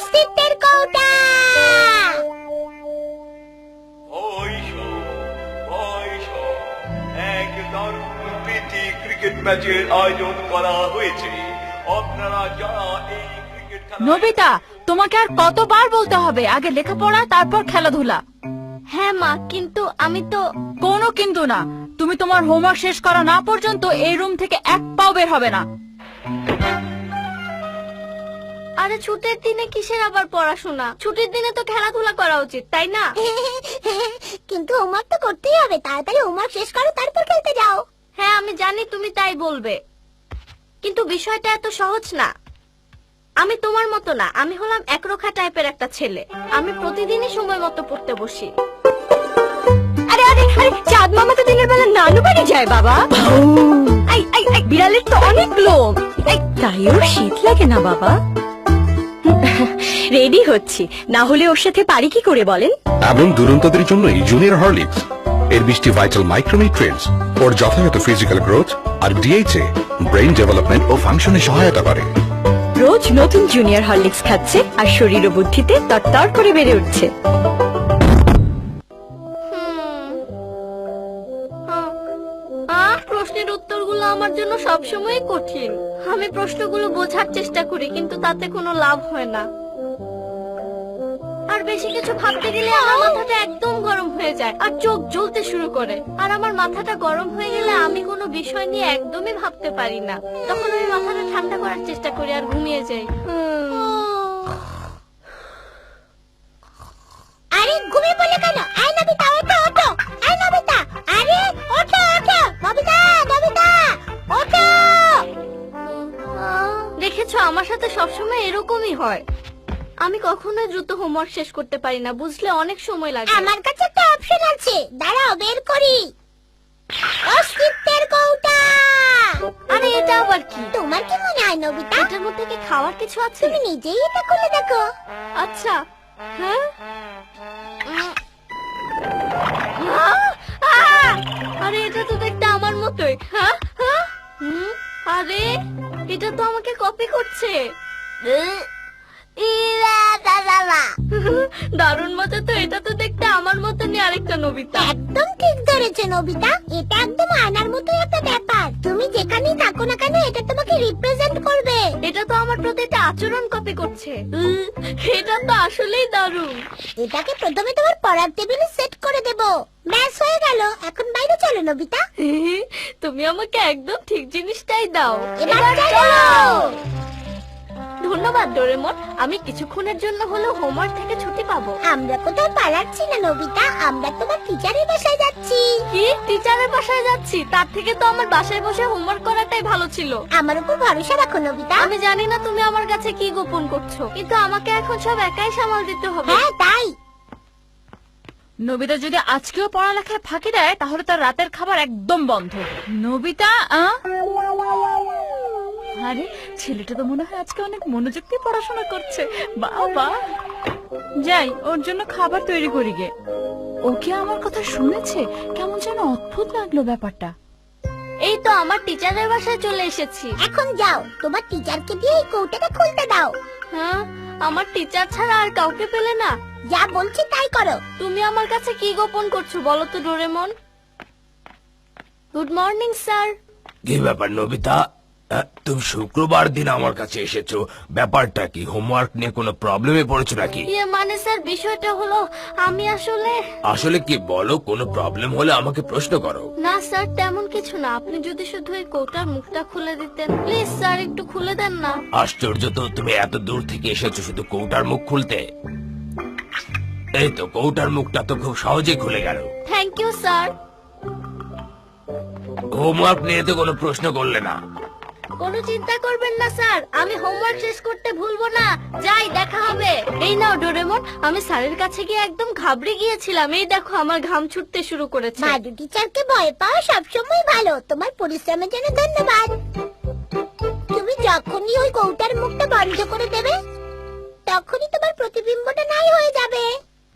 অস্তিত্বের কৌটা। এক দারুণ প্রীতি ক্রিকেট ম্যাচের আয়োজন করা হয়েছে। আপনারা যারা এই ক্রিকেট খেলা নবিতা, তোমাকে আর কতবার বলতে হবে, আগে লেখাপড়া তারপর খেলাধুলা। হ্যাঁ মা, কিন্তু আমি তো। কোনো কিন্তু না, তুমি তোমার হোমওয়ার্ক শেষ করা না পর্যন্ত এই রুম থেকে এক পাও বের হবে না। আরে ছুটির দিনে কিসের আবার পড়াশোনা? ছুটির দিনে তো খেলাধুলা করা উচিত, তাই না? কিন্তু হোমওয়ার্ক তো করতেই হবে। তাড়াতাড়ি হোমওয়ার্ক শেষ করো, তারপর খেলতে যাও। হ্যাঁ আমি জানি তুমি তাই বলবে, কিন্তু বিষয়টা এত সহজ না। আমি তোমার মতো না, আমি হলাম একরোখা টাইপের একটা ছেলে। আমি প্রতিদিনই সময় মতো পড়তে বসি। আরে আরে আরে, চাঁদ মামা তো দিনের বেলা নানু বাড়ি যায় বাবা। আই আই আই, বিড়ালের তো অনেক লোম। তাই ওর শীত লাগে না বাবা? রেডি হচ্ছি, না হলে ওর সাথে পারি কি করে বলেন? এমন দুরন্তদের জন্যই জুনিয়র হরলিক্স। এর 20টি ভাইটাল মাইক্রোনিউট্রিয়েন্টস ওর যথাযথ ফিজিক্যাল গ্রোথ আর ডিএইচএ ব্রেইন ডেভেলপমেন্ট ও ফাংশনে সহায়তা করে। রোজ নতুন জুনিয়র হরলিক্স খাচ্ছে আর শরীর ও বুদ্ধিতে তরতর করে বেড়ে উঠছে। প্রশ্নের উত্তরগুলো আমার জন্য সবসময় কঠিন। আমি প্রশ্নগুলো বোঝার চেষ্টা করি, কিন্তু তাতে কোনো লাভ হয় না। আর বেশি কিছু ভাবতে গেলে আমার মাথাটা একদম গরম হয়ে যায় আর চোখ জ্বলতে শুরু করে। আর আমার মাথাটা গরম হয়ে গেলে আমি কোনো বিষয় নিয়ে একদমই ভাবতে পারি না। তখন আমি মাথাটা ঠান্ডা করার চেষ্টা করি আর ঘুমিয়ে যাই। আরে ঘুমিয়ে পড়লে কেন? আয় নবিতা, ওঠো ওঠো। আয় নবিতা, আরে ওঠো ওঠো। নবিতা নবিতা ওঠো। দেখেছো, আমার সাথে সবসময় এরকমই হয়। আমি কখনোই দ্রুত হোমওয়ার্ক শেষ করতে পারি না, বুঝলে অনেক সময় লাগে। আমার কাছে একটা অপশন আছে, দাঁড়াও বের করি। অস্তিত্বের কৌটা। আরে এটা আবার কি? তোমার কি মনে হয় নবিতা, এটার মধ্যে কি খাওয়ার কিছু আছে? তুমি নিজেই এটা খুলে দেখো। আচ্ছা। হ্যাঁ, আরে এটা তো দেখতে আমার মতোই। হ্যাঁ হ্যাঁ, আরে এটা তো আমাকে কপি করছে। দারুণ মজা তো, এটা তো দেখতে আমার মতনই আরেকটা নবিতা। একদম ঠিক ধরেছে নবিতা, এটা একদম আয়নার মতো একটা ব্যাপার। তুমি যেখানেই থাকো না কেন এটা তোমাকে রিপ্রেজেন্ট করবে। এটা তো আমার প্রতি একটা আচরণ কপি করছে। এটা তো আসলেই দারুণ। এটাকে প্রথমে তোমার পড়ার টেবিলে সেট করে দেব। ব্যাস হয়ে গেল, এখন বাইরে চলো নবিতা। তুমি আমাকে একদম ঠিক জিনিসটাই দাও। এবার চলো। ধন্যবাদ ডোরেমন, আমি কিছুক্ষণের জন্য হলেও হোমওয়ার্ক থেকে ছুটি পাবো। আমরা কোথাও পালাচ্ছি না নবিতা, আমরা তোমার টিচারের বাসায় যাচ্ছি। কি টিচারের বাসায় যাচ্ছি? তার থেকে তো আমার বাসায় বসে হোমওয়ার্ক করাটাই ভালো ছিল। আমার উপর ভরসা রাখো নবিতা। আমি জানি না তুমি আমার কাছে কি গোপন করছো, কিন্তু আমাকে এখন সব একাই সামাল দিতে হবে। হ্যাঁ তাই। নবিতা যদি আজকেও পড়ালেখায় ফাঁকি দেয় তাহলে তার রাতের খাবার একদম বন্ধ। নবিতা, আরে ছেলেটা তো মনে হয় আজকে অনেক মনোযোগ দিয়ে পড়াশোনা করছে। বাবা, যাই ওর জন্য খাবার তৈরি করি গে। ওকে আমার কথা শুনেছে, কেমন যেন অদ্ভুত লাগলো ব্যাপারটা। এই তো আমার টিচারের বাসায় চলে এসেছি। এখন যাও, তোমার টিচারকে দিয়ে এই কৌটাটা খুলতে দাও। হ্যাঁ, আমার টিচার ছাড়া আর কাউকে পেলে না? যা বলছি তাই করো। তুমি আমার কাছে কি গোপন করছো বলো তো ডোরেমন? Good morning sir. কি ব্যাপার নবিতা, তুমি শুক্রবার দিন আমার কাছে এসেছো, ব্যাপারটা কি? হোমওয়ার্ক নিয়ে কোনো প্রবলেমে পড়েছো নাকি? মানে স্যার বিষয়টা হলো আমি আসলে কি বলো, কোনো প্রবলেম হলে আমাকে প্রশ্ন করো। না স্যার তেমন কিছু না, আপনি যদি শুধু এই কৌটার মুখটা খুলে দিতেন প্লিজ। স্যার একটু খুলে দেন না। আশ্চর্য তো, তুমি এত দূর থেকে এসেছো শুধু কৌটার মুখ খুলতে। এই তো কৌটার মুখটা তো খুব সহজেই খুলে গেল। Thank you sir. হোমওয়ার্ক নিয়ে তো কোনো প্রশ্ন করলে না? কোনো চিন্তা করবেন না স্যার, আমি হোমওয়ার্ক শেষ করতে ভুলবো না। যাই, দেখা হবে। এই নাও ডোরেমন, আমি স্যারের কাছে গিয়ে একদম ঘাবড়ে গিয়েছিলাম। এই দেখো আমার ঘাম ছুটতে শুরু করেছে। মাদু টিচারকে ভয় পাওয়া সবসময় ভালো। তোমার পরিশ্রমের জন্য ধন্যবাদ। তুমি যখনই ওই কৌটার মুখটা বন্ধ করে দেবে তখনই তোমার প্রতিবিম্বটা নাই হয়ে যাবে।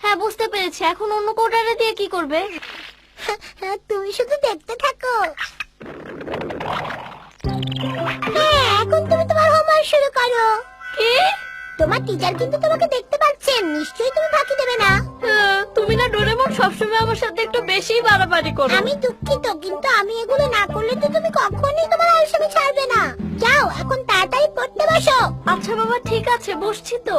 হ্যাঁ বুঝতে পেরেছি, এখন অন্য কৌটাটা দিয়ে কি করবে? তুমি শুধু দেখতে থাকো। হ্যাঁ, এখন তুমি তোমার হোমওয়ার্ক শুরু করো। কি? তোমার টিচার কিন্তু তোমাকে দেখতে পাচ্ছেন, নিশ্চয়ই তুমি ফাঁকি দেবে না। তুমি না ডোরেমন সবসময় আমার সাথে একটু বেশি বাড়াবাড়ি করো। আমি দুঃখিত, কিন্তু আমি এগুলো না করলে তো তুমি কখনোই তোমার আলসেমি ছাড়বে না। যাও এখন তাড়াতাড়ি পড়তে বসো। আচ্ছা বাবা, ঠিক আছে, বসছি তো।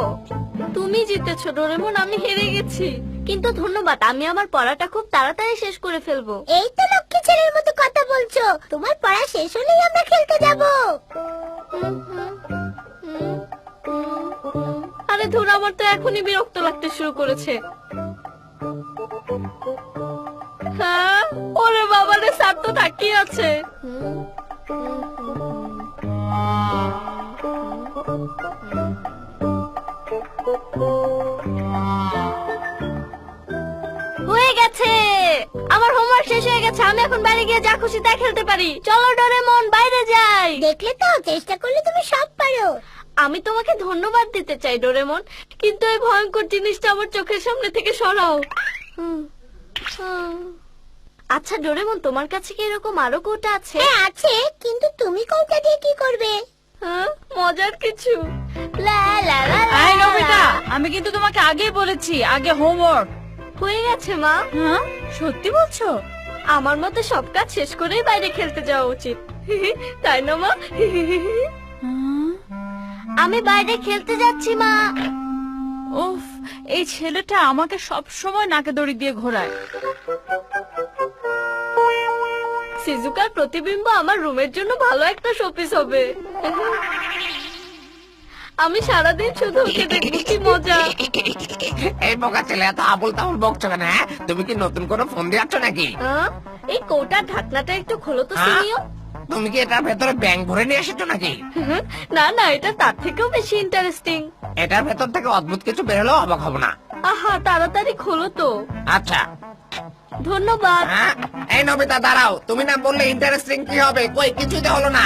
তুমি জিতেছো ডোরেমন, আমি হেরে গেছি। কিন্তু ধন্যবাদ, আমি আমার পড়াটা খুব তাড়াতাড়ি শেষ করে ফেলবো। এই তো লক্ষ্মী ছেলের মতো কথা বলছো। তোমার পড়া শেষ হলেই আমরা খেলতে যাব। আরে ধুর, আমার তো এখনই বিরক্ত লাগতে শুরু করেছে। হ্যাঁ, ওরে বাবা রে, স্যার তো তাকিয়ে আছে। হয়ে গেছে, আমার হোমওয়ার্ক শেষ হয়ে গেছে। আমি এখন বাইরে গিয়ে যা খুশি তাই খেলতে পারি। চলো ডোরেমন, বাইরে যাই। দেখলে তো, চেষ্টা করলে তুমি সব পারো। আমি তোমাকে ধন্যবাদ দিতে চাই ডোরেমন, কিন্তু এই ভয়ঙ্কর জিনিসটা আমার চোখের সামনে থেকে সরাও। আচ্ছা ডোরেমন, তোমার কাছে কি এরকম আরো কৌটা আছে? হ্যাঁ আছে, কিন্তু তুমি কৌটা দিয়ে কি করবে? হ্যাঁ, মজার কিছু। লা লা লা লা। আই নবিতা, আমি কিন্তু তোমাকে আগেই বলেছি, আগে হোমওয়ার্ক। হয়ে গেছে মা। হ্যাঁ, সত্যি বলছো? আমার মতে সব কাজ শেষ করেই বাইরে খেলতে যাওয়া উচিত, তাই না মা? আমি বাইরে খেলতে যাচ্ছি মা। উফ, এই ছেলেটা আমাকে সব সময় নাকে দড়ি দিয়ে ঘোরায়। সিজুকার প্রতিবিম্ব আমার রুমের জন্য ভালো একটা শোপিস হবে। আমি সারাদিন শুধু ওকে দেখবো, কি মজা। এই বোকা ছেলে, এত আবুল তাবুল বকছো কেন? হ্যাঁ, তুমি কি নতুন কোনো ফোন দিয়েছো নাকি? এই কৌটার ঢাকনাটা একটু খোলো তো হ্যাঁ? সিনিও। তুমি কি এটার ভেতরে ব্যাংক ভরে নিয়ে এসেছো নাকি? না না, এটা তার থেকেও বেশি ইন্টারেস্টিং। এটার ভেতর থেকে অদ্ভুত কিছু বেরোলেও অবাক হবো না। আহা, তাড়াতাড়ি খোলো তো। আচ্ছা। ধন্যবাদ। হ্যাঁ, এই নবিতা দাঁড়াও, তুমি না বললে ইন্টারেস্টিং কি হবে? কই, কিছুই তো হলো না।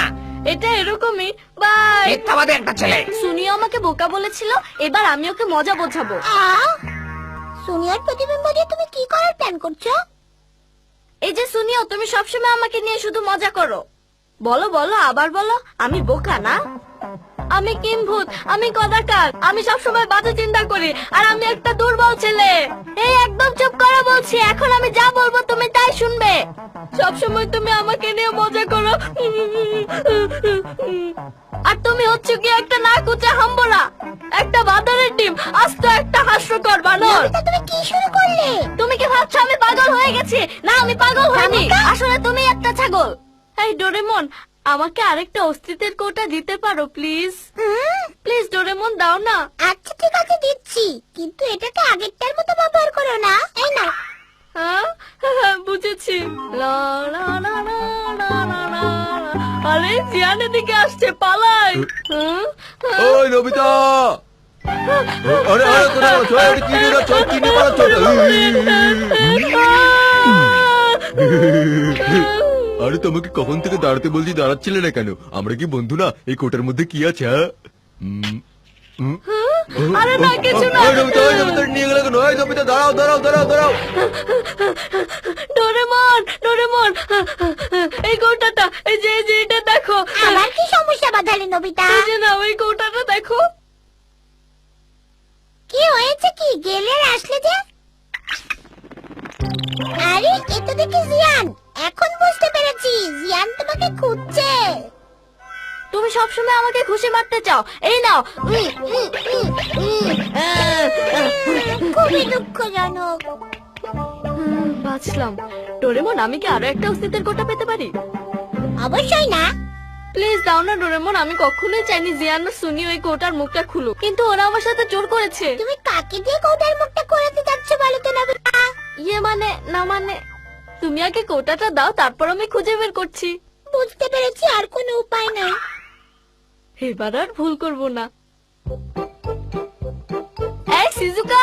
এটা এরকমই। বাই। মিথ্যাবাদী একটা ছেলে। সুনিও আমাকে বোকা বলেছিল, এবার আমি ওকে মজা বোঝাবো। সুনিয়ার প্রতিবিম্ব দিয়ে তুমি কি করার প্ল্যান করছো? এই যে সুনিও, তুমি সবসময় আমাকে নিয়ে শুধু মজা করো। বলো বলো, আবার বলো। আমি বোকা না? আমি কিম্ভূত, আমি কদাকার, আমি সবসময় বাজে চিন্তা করি, আর আমি একটা দুর্বল ছেলে। এই একদম চুপ করো বলছি, এখন আমি যা বলবো তুমি তাই শুনবে। সবসময় তুমি আমাকে নিয়ে মজা করো, আর তুমি হচ্ছে কি একটা নাকুচা হাম্বরা, একটা বাদরের ডিম, আস্ত একটা হাস্যকর বানর। তুমি কি শুরু করলে? তুমি কি ভাবছো আমি পাগল হয়ে গেছি? না, আমি পাগল হইনি, আসলে তুমি একটা ছাগল। এই ডোরেমন, আমাকে আরেকটা অস্তিত্বের কৌটা দিতে পারো প্লিজ? প্লিজ ডোরেমন, দাও না। আচ্ছা ঠিক আছে, দিচ্ছি, কিন্তু এটাকে আগেরটার মতো ব্যবহার করো না। এই না। হ্যাঁ, বুঝেছি। লা লা লা লা লা লা লা। আরে জিয়ানের দিকে আসছে, পালাই। ওই নবিতা, আরে আরে তোরা চল, কি নিয়ে যাচ্ছ? কি নিয়ে পালাচ্ছ? আরে তোমাকে কখন থেকে দাঁড়াতে বলছি, দাঁড়াচ্ছিলে না কেন? আমরা কি বন্ধু না? এই কোটার মধ্যে কি আছে? আরে না, কিছু না। নিয়ে গেলে কেন? ওই নবিতা, দাঁড়াও দাঁড়াও দাঁড়াও দাঁড়াও। ডোরেমন, ডোরেমন, এই কৌটাটা, এই যে এটা দেখো। আমার কি সমস্যা বাঁধালে নবিতা? এই যে নাও, এই কৌটাটা দেখো। কি হয়েছে? কি গেলে আর আসলে যে? আরে এটা দেখি জিয়ান, এখন বুঝতে পেরেছি, জিয়ান তোমাকে খুঁজছে। তুমি সবসময় আমাকে খুশি মারতে চাও। এই নাও। খুবই দুঃখজনক। বাঁচলাম। ডোরেমন, আমি কি আরো একটা অস্তিত্বের কোটা পেতে পারি? অবশ্যই না। প্লিজ দাও না ডোরেমন, আমি কখনোই চাইনি জিয়ান আর সুনি ওই কোটার মুখটা খুলুক, কিন্তু ওরা আমার সাথে জোর করেছে। তুমি কাকে দিয়ে কৌটার মুখটা করাতে যাচ্ছ বলো তো নবিতা? ইয়ে মানে, না মানে, তুমি আগে কোটাটা দাও, তারপর আমি খুঁজে বের করছি। বুঝতে পেরেছি, আর কোনো উপায় নাই। এবার আর ভুল করব না। এই সিজুকা,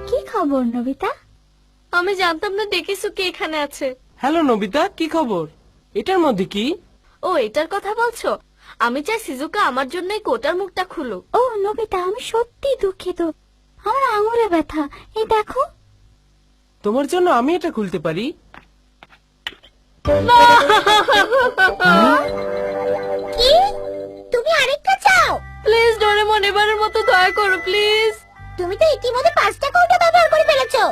কি খবর নবিতা? আমি জানতাম না ডেকিসুকি এখানে আছে। হ্যালো নবিতা, কি খবর? এটার মধ্যে কি? ও, এটার কথা বলছো? আমি চাই সিজুকা আমার জন্য এই কোটার মুখটা খুলুক। ও নবিতা, আমি সত্যি দুঃখিত, আমার আঙুলে ব্যথা, এই দেখো। তোমার জন্য আমি এটা খুলতে পারি। কি? তুমি আরেকটা চাও? ডোরেমন এবারের মতো দয়া করো প্লিজ। তুমি তো ইতিমধ্যে 5টা কৌটা ব্যবহার করে ফেলেছো।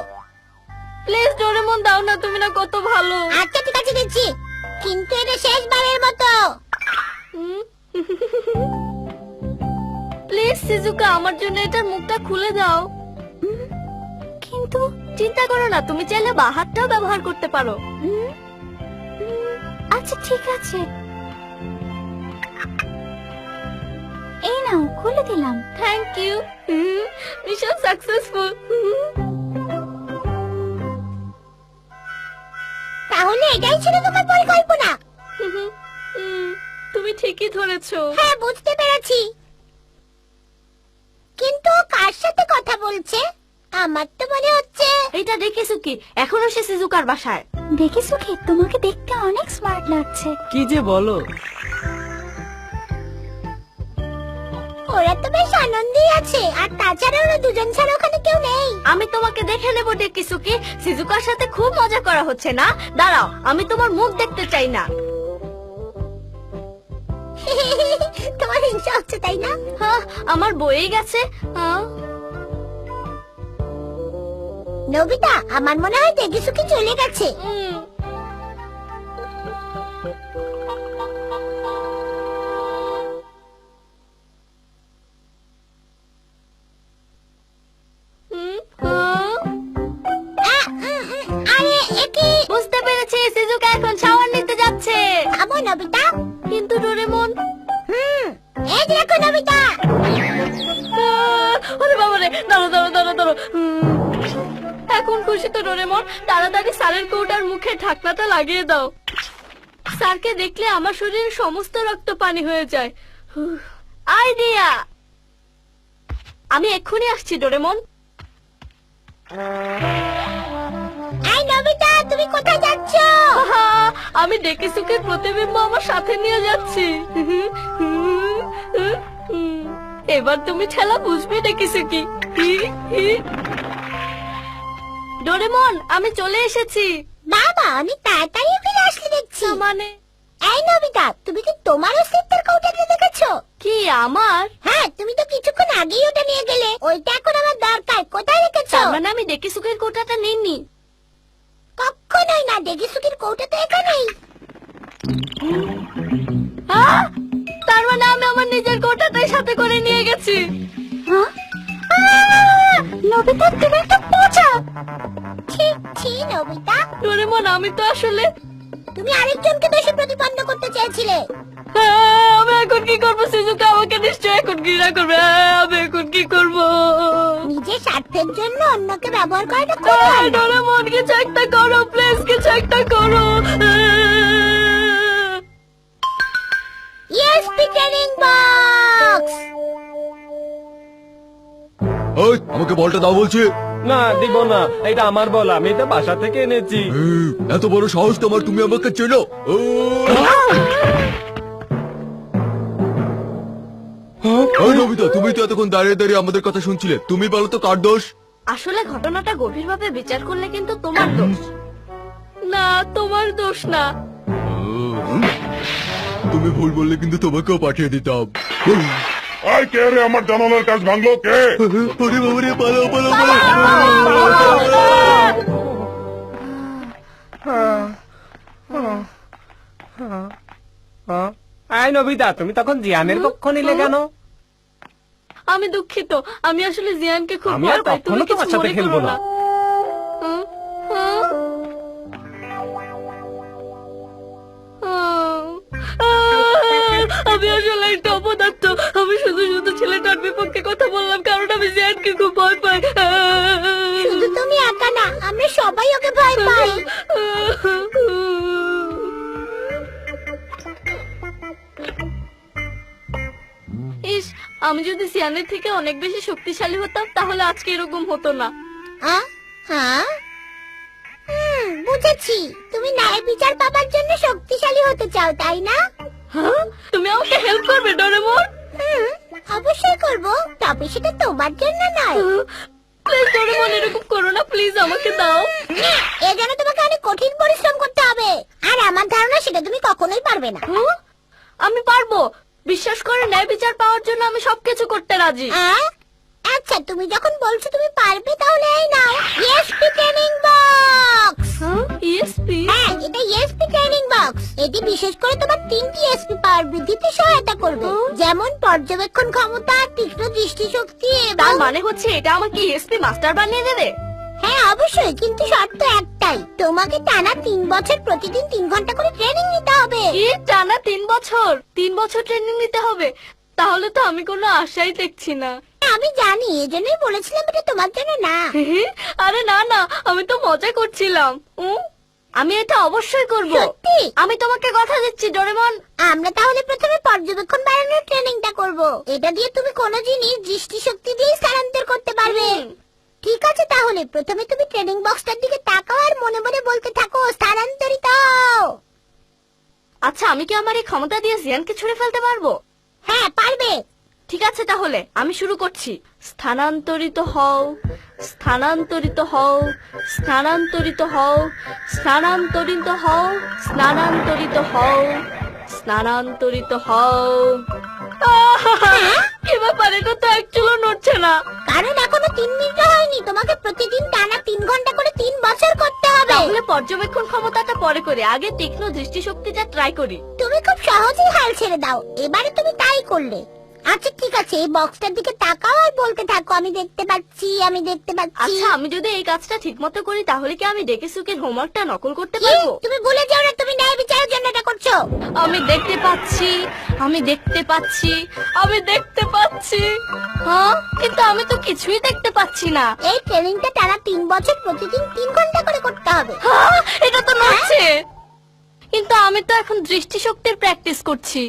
প্লিজ ডোরেমন দাও না, তুমি না কত ভালো। আচ্ছা ঠিক আছে দিচ্ছি, কিন্তু এটা শেষবারের মতো। প্লিজ সিজুকা আমার জন্য এটার মুখটা খুলে দাও। কিন্তু চিন্তা করো না, তুমি চাইলে বাঁ হাতটাও ব্যবহার করতে পারো। আচ্ছা ঠিক আছে, এই নাও খুলে দিলাম। Thank you, mission successful. তাহলে এটাই ছিল তোমার পরিকল্পনা? তুমি ঠিকই ধরেছো। হ্যাঁ বুঝতে পেরেছি, কিন্তু কার সাথে কথা বলছে? আমার তো মনে হচ্ছে এটা ডেকেসুকি, এখনো সে সিজুকার বাসায়। ডেকেসুকি, তোমাকে দেখতে অনেক স্মার্ট লাগছে। কি যে বলো। ওরা তো বেশ আনন্দেই আছে, আর তাছাড়া ওরা দুজন ছাড়া ওখানে কেউ নেই। আমি তোমাকে দেখে নেবো ডেকেসুকি, সিজুকার সাথে খুব মজা করা হচ্ছে না? দাঁড়াও, আমি তোমার মুখ দেখতে চাই না। তোমার হিংসা হচ্ছে তাই না? হ্যাঁ, আমার বইয়ে গেছে। নবিতা, আমার মনে হয় ডেকেসুকি চলে গেছে। আরে একি, বুঝতে পেরেছি, সিজুকা এখন শাওয়ার নিতে যাচ্ছে। থামো নবিতা। কিন্তু ডোরেমন। এই দেখো নবিতা। আরে বাবা রে, দাঁড়ো দাঁড়ো দাঁড়ো দাঁড়ো। এখন খুশি তো ডোরেমন? তাড়াতাড়ি স্যারের কৌটার মুখে ঢাকনাটা লাগিয়ে দাও। স্যারকে দেখলে আমার শরীরের সমস্ত রক্ত পানি হয়ে যায়। আইডিয়া, আমি এক্ষুনি আসছি ডোরেমন। এই নবিতা, তুমি কোথায় যাচ্ছ? আমি ডেকেসুকির প্রতিবিম্ব আমার সাথে নিয়ে যাচ্ছি। এবার তুমি ঠেলা বুঝবে ডেকেসুকি। ডোরেমন, আমি চলে এসেছি। বাবা, আমি তাড়াতাড়ি ফিরে আসলে দেখছি। মানে এই নবিতা, তুমি কি তোমার অস্তিত্বের কৌটাটা দেখেছো? কি আমার? হ্যাঁ, তুমি তো কিছুক্ষণ আগেই ওটা নিয়ে গেলে। ওইটা এখন আমার দরকার। কোথায় রেখেছো? মানে আমি ডেকেসুকির কৌটাটা নিইনি। কখনোই না, ডেকেসুকির কৌটা তো এখানেই। তার মানে আমি আমার নিজের কৌটাটাই সাথে করে নিয়ে গেছি। নবিতা, তুমি একটা পচা। ছি নবিতা। ডোরেমন, আমি তো আসলে। তুমি আরেকজনকে দোষী প্রতিপন্ন করতে চেয়েছিলে। আমি এখন কি করবো? সিজুকা আমাকে নিশ্চয়ই এখন ঘৃণা করবে। আমি এখন কি করব? নিজের স্বার্থের জন্য অন্যকে ব্যবহার করাটা খুব ভালো। ডোরেমন, কিছু একটা করো প্লিজ, কিছু একটা করো। ইয়েস, পিটারিং বক্স। ওই আমাকে বলটা দাও বলছি। না, দিব না, এটা আমার বল, আমি এটা বাসা থেকে এনেছি। এত বড় সাহস তোমার, তুমি আমাকে চেনো? ওই নবিতা, তুমি তো এতক্ষণ দাঁড়িয়ে দাঁড়িয়ে আমাদের কথা শুনছিলে। তুমি বলো তো কার দোষ? আসলে ঘটনাটা গভীরভাবে বিচার করলে কিন্তু তোমার দোষ না। তোমার দোষ না। তুমি ভুল বললে কিন্তু তোমাকেও পাঠিয়ে দিতাম। আয় কে রে, আমার জানালার কাজ ভাঙলো কে? ওরে বাবা রে, পালাও পালাও পালাও। আই নবিতা, তুমি তখন জিয়ানের পক্ষ নিলে কেন? আমি দুঃখিত, আমি আসলে জিয়ানকে খুব আমি ভয় আর পাই। তুমি কখনো তোমার কিছু সাথে মনে খেলবো করো না। না। আমি আসলে একটা অপদার্থ। আমি শুধু শুধু ছেলেটার বিপক্ষে কথা বললাম, কারণ আমি জিয়ানকে খুব ভয় পাই। শুধু তুমি একা না, আমরা সবাই ওকে ভয় পাই। ইস, আমি যদি সিয়ানের থেকে অনেক বেশি শক্তিশালী হতাম, তাহলে আজকে এরকম হতো না। হ্যাঁ, বুঝেছি। তুমি ন্যায় বিচার পাবার জন্য শক্তিশালী হতে চাও, তাই না? তুমি আমাকে হেল্প করবে ডোরেমন? অবশ্যই করব, তবে সেটা তোমার জন্য নয়। প্লিজ ডোরেমন, এরকম করো না, প্লিজ আমাকে দাও। এর জন্য তোমাকে অনেক কঠিন পরিশ্রম করতে হবে, আর আমার ধারণা সেটা তুমি কখনোই পারবে না। আমি পারবো। বিশ্বাস করে ন্যায় বিচার পাওয়ার জন্য আমি সবকিছু করতে রাজি। আচ্ছা তুমি যখন বলছো তুমি পারবে তাহলে এই নাও ইএসপি ট্রেনিং বক্স। ইএসপি? হ্যাঁ এটা ইএসপি ট্রেনিং বক্স। এটি বিশেষ করে তোমার 3টি ইএসপি পাওয়ার বৃদ্ধিতে সহায়তা করবে, যেমন পর্যবেক্ষণ ক্ষমতা, তীক্ষ্ণ দৃষ্টিশক্তি। তার মানে হচ্ছে এটা আমাকে ইএসপি মাস্টার বানিয়ে দেবে? হ্যাঁ অবশ্যই, কিন্তু শর্ত একটাই, তোমাকে টানা 3 বছর প্রতিদিন 3 ঘন্টা করে ট্রেনিং নিতে হবে। কি টানা 3 বছর? 3 বছর ট্রেনিং নিতে হবে? তাহলে তো আমি কোনো আশাই দেখছি না। আমি জানি, এজন্যই বলেছিলাম এটা তোমার জন্য না। আরে না না, আমি তো মজা করছিলাম। আমি এটা অবশ্যই করব। সত্যি? আমি তোমাকে কথা দিচ্ছি ডোরেমন। আমরা তাহলে প্রথমে পর্যবেক্ষণ বাড়ানোর ট্রেনিংটা করব। এটা দিয়ে তুমি কোনো জিনিস দৃষ্টিশক্তি দিয়ে স্থানান্তর করতে পারবে। ঠিক আছে, তাহলে প্রথমে তুমি ট্রেনিং বক্সটার দিকে তাকাও আর মনে মনে বলতে থাকো স্থানান্তরিত হও। আচ্ছা, আমি কি আমার এই ক্ষমতা দিয়ে জিয়ানকে ছুঁড়ে ফেলতে পারবো? হ্যাঁ পারবে। ঠিক আছে, তাহলে আমি শুরু করছি। স্থানান্তরিত হও, স্থানান্তরিত হও, স্থানান্তরিত হও, স্থানান্তরিত হও, স্থানান্তরিত হও, স্থানান্তরিত হও। কি ব্যাপার, এটা তো একচুলও নড়ছে না। কারণ এখনো 3 মিনিট হয়নি, তোমাকে প্রতিদিন টানা 3 ঘন্টা করে 3 বছর করতে হবে। তাহলে পর্যবেক্ষণ ক্ষমতাটা পরে করে আগে তীক্ষ্ণ দৃষ্টিশক্তিটা ট্রাই করি। তুমি খুব সহজেই হাল ছেড়ে দাও, এবারে তুমি তাই করলে। আচ্ছা ঠিক আছে, এই বক্সটার দিকে তাকাও আর বলতে থাকো আমি দেখতে পাচ্ছি, আমি দেখতে পাচ্ছি। আচ্ছা, আমি যদি এই কাজটা ঠিকমতো করি তাহলে কি আমি ডেকেসুকের হোমওয়ার্কটা নকল করতে কি? পারবো? তুমি ভুলে যাও না তুমি ন্যায় বিচারের জন্য এটা করছো। আমি দেখতে পাচ্ছি, আমি দেখতে পাচ্ছি, আমি দেখতে পাচ্ছি। হ্যাঁ, কিন্তু আমি তো কিছুই দেখতে পাচ্ছি না। এই ট্রেনিংটা টানা 3 বছর প্রতিদিন 3 ঘন্টা করে করতে হবে। হ্যাঁ, এটা তো নড়ছে। কিন্তু আমি তো এখন দৃষ্টিশক্তির প্র্যাকটিস করছি।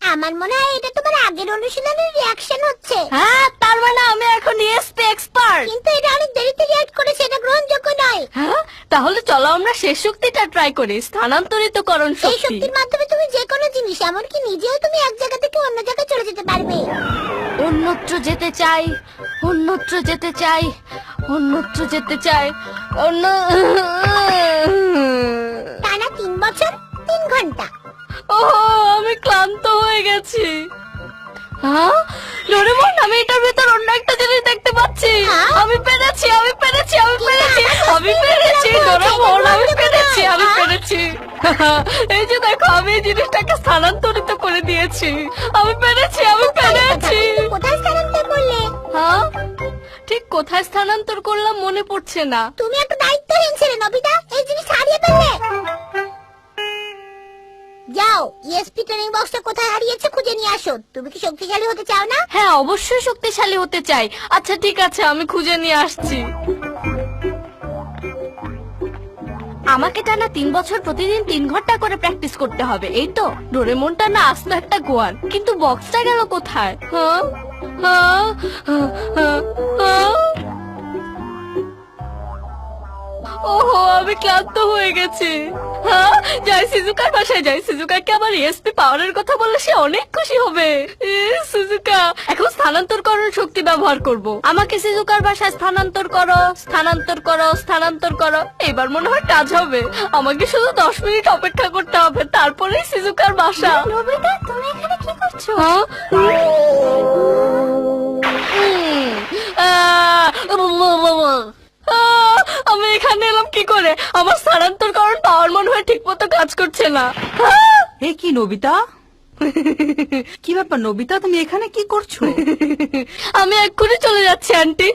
আমার মনে হয় এটা তোমার আগের অনুশীলনের রিঅ্যাকশন হচ্ছে। হ্যাঁ, তার মানে আমি এখন ইএসপি এক্সপার্ট। কিন্তু এটা অনেক দেরিতে রিঅ্যাক্ট করেছে, এটা গ্রহণযোগ্য নয়। হ্যাঁ, তাহলে চলো আমরা শেষ শক্তিটা ট্রাই করি, স্থানান্তরিতকরণ এই শক্তি। শক্তির মাধ্যমে তুমি যে কোনো জিনিস, এমনকি নিজেও তুমি এক জায়গা থেকে অন্য জায়গায় চলে যেতে পারবে। অন্যত্র যেতে চাই, অন্যত্র যেতে চাই, অন্যত্র যেতে চাই, অন্য। টানা 3 বছর 3 ঘন্টা। ওহ, আমি ক্লান্ত হয়ে গেছি। হ্যাঁ, ডোরেমন, আমি এটার ভিতর অন্য একটা জিনিস দেখতে পাচ্ছি। আমি পেরেছি, আমি পেরেছি, আমি পেরেছি, আমি পেরেছি ডোরেমন, আমি পেরেছি, আমি পেরেছি। এই যে দেখো, আমি এই জিনিসটাকে স্থানান্তরিত করে দিয়েছি। আমি পেরেছি, আমি পেরেছি। তুমি কোথায় স্থানান্তর করলে? হ্যাঁ, ঠিক কোথায় স্থানান্তর করলাম মনে পড়ছে না। তুমি একটা দায়িত্বহীন ছেলে নোবিতা, এই জিনিস হারিয়ে ফেললে। যাও, ইএসপি ট্রেনিং বক্সটা কোথায় হারিয়েছে খুঁজে নিয়ে আসো। তুমি কি শক্তিশালী হতে চাও না? হ্যাঁ, অবশ্যই শক্তিশালী হতে চাই। আচ্ছা ঠিক আছে, আমি খুঁজে নিয়ে আসছি। আমাকে টানা 3 বছর প্রতিদিন 3 ঘন্টা করে প্র্যাকটিস করতে হবে, এই তো? ডোরেমনটা না আসলে একটা গোয়ান, কিন্তু বক্সটা গেল কোথায়? হ্যাঁ, হ্যাঁ, হ্যাঁ, হ্যাঁ। ওহো, আমি ক্লান্ত হয়ে গেছি। হ্যাঁ, যাই সিজুকার বাসায় যাই। সিজুকাকে আমার ইএসপি পাওয়ারের কথা বললে সে অনেক খুশি হবে। সিজুকা, এখন স্থানান্তর করার শক্তি ব্যবহার করব। আমাকে সিজুকার বাসায় স্থানান্তর করো, স্থানান্তর করো, স্থানান্তর করো। এবার মনে হয় কাজ হবে। আমাকে শুধু 10 মিনিট অপেক্ষা করতে হবে, তারপরেই সিজুকার বাসা। নোবিতা, তুমি এখানে কি করছো? হ্যাঁ? আমি এখানে এলাম কি করে? আমার স্থানান্তর করার পাওয়ার মনে হয় ঠিক মতো কাজ করছে না। এ কি নবিতা? কি ব্যাপার নবিতা, তুমি এখানে কি করছো? আমি এক্ষুনি চলে যাচ্ছি আন্টি।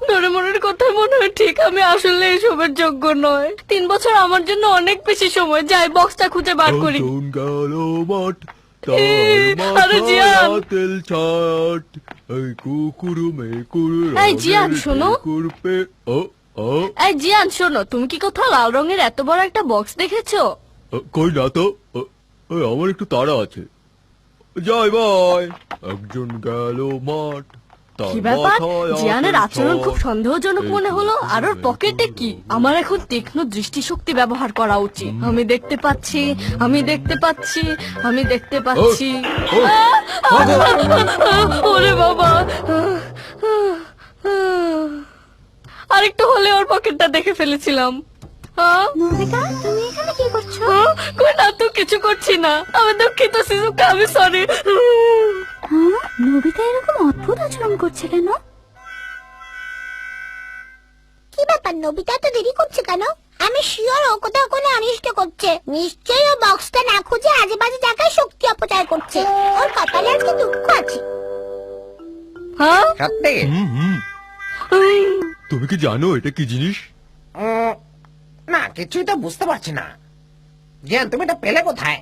ডোরেমনের কথা মনে হয় ঠিক, আমি আসলে এসবের যোগ্য নয়। 3 বছর আমার জন্য অনেক বেশি সময়। যাই, বক্সটা খুঁজে বার করি। গেল মাঠ, আরে জিয়ান, তেল ছাট, এই কুকুর মেকুর। এই জিয়ান, শোনো। এই জিয়ান, শোনো, তুমি কি কোথাও লাল রঙের এত বড় একটা বক্স দেখেছো? কই না তো, আমার একটু তাড়া আছে। যাই বাই। একজন গেল মাঠ। কি ব্যাপার, জিয়ানের আচরণ খুব সন্দেহজনক মনে হলো। আর ওর পকেটে কি? আমার এখন তীক্ষ্ণ দৃষ্টিশক্তি ব্যবহার করা উচিত। আমি দেখতে পাচ্ছি, আমি দেখতে পাচ্ছি, আমি দেখতে পাচ্ছি। ওরে বাবা, আরেকটু হলে ওর পকেটটা দেখে ফেলেছিলাম। নবিতা তুমি এখানে কি করছো? কই না তো কিছু করছি না, আমি দুঃখিত শিজুকা, আমি সরি। নবিতা এরকম অদ্ভুত আচরণ করছে কেন? কি ব্যাপার, নবিতা তো দেরি করছে কেন? আমি শিওর ও কোথাও কোনো অনিষ্ট করছে। নিশ্চয়ই ও বক্সটা না খুঁজে আজে বাজে জায়গায় শক্তি অপচয় করছে। ওর কপালে আজকে দুঃখ আছে। সত্যি? তুমি কি জানো এটা কি জিনিস? না, কিছুই তো বুঝতে পারছি না। জিয়ান, তুমি এটা পেলে কোথায়?